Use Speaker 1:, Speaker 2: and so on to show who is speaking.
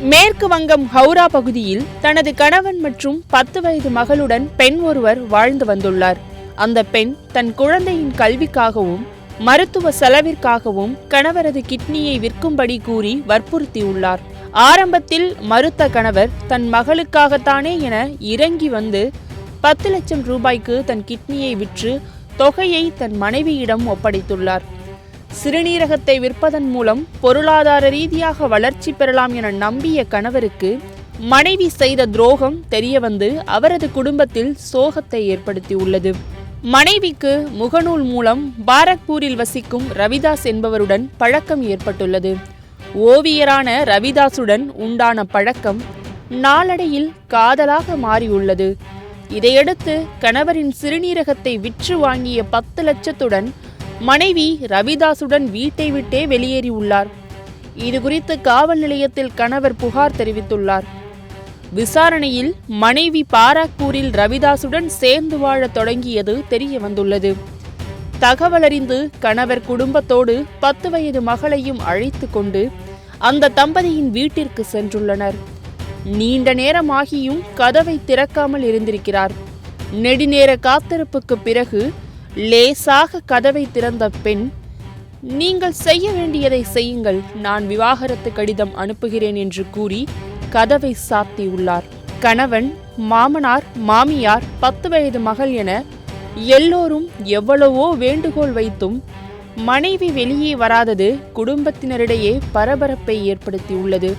Speaker 1: மேற்கு வங்கம் ஹவுரா பகுதியில் தனது கணவன் மற்றும் 10 வயது மகளுடன் பெண் ஒருவர் வாழ்ந்து வந்துள்ளார். அந்த பெண் தன் குழந்தையின் கல்விக்காகவும் மருத்துவ செலவிற்காகவும் கணவரது கிட்னியை விற்கும்படி கூறி வற்புறுத்தியுள்ளார். ஆரம்பத்தில் மறுத்த கணவர் தன் மகளுக்காகத்தானே என இறங்கி வந்து 10 லட்சம் ரூபாய்க்கு தன் கிட்னியை விற்று தொகையை தன் மனைவியிடம் ஒப்படைத்துள்ளார். சிறுநீரகத்தை விற்பதன் மூலம் பொருளாதார ரீதியாக வளர்ச்சி பெறலாம் என நம்பிய கணவருக்கு மனைவி செய்த துரோகம் தெரியவந்து அவரது குடும்பத்தில் சோகத்தை ஏற்படுத்தியுள்ளது. மனைவிக்கு முகநூல் மூலம் பாரக்பூரில் வசிக்கும் ரவிதாஸ் என்பவருடன் பழக்கம் ஏற்பட்டுள்ளது. ஓவியரான ரவிதாசுடன் உண்டான பழக்கம் நாளடைவில் காதலாக மாறியுள்ளது. இதையடுத்து கணவரின் சிறுநீரகத்தை விற்று வாங்கிய 10 லட்சத்துடன் மனைவி ரவிதாசுடன் வீட்டை விட்டே வெளியேறியுள்ளார். இதுகுறித்து காவல் நிலையத்தில் கணவர் புகார் தெரிவித்துள்ளார். விசாரணையில் மனைவி பாராக்பூரில் ரவிதாசுடன் சேர்ந்து வாழ தொடங்கியது தெரிய வந்துள்ளது. தகவலறிந்து கணவர் குடும்பத்தோடு 10 வயது மகளையும் அழைத்து கொண்டு அந்த தம்பதியின் வீட்டிற்கு சென்றுள்ளனர். நீண்ட நேரமாகியும் கதவை திறக்காமல் இருந்திருக்கிறார். நெடுநேர காத்திருப்புக்கு பிறகு லேசாக கதவை திறந்த பெண், நீங்கள் செய்ய வேண்டியதை செய்யுங்கள், நான் விவாகரத்து கடிதம் அனுப்புகிறேன் என்று கூறி கதவை சாத்தியுள்ளார். கணவன், மாமனார், மாமியார், 10 வயது மகள் என எல்லோரும் எவ்வளவோ வேண்டுகோள் வைத்தும் மனைவி வெளியே வராதது குடும்பத்தினரிடையே பரபரப்பை ஏற்படுத்தியுள்ளது.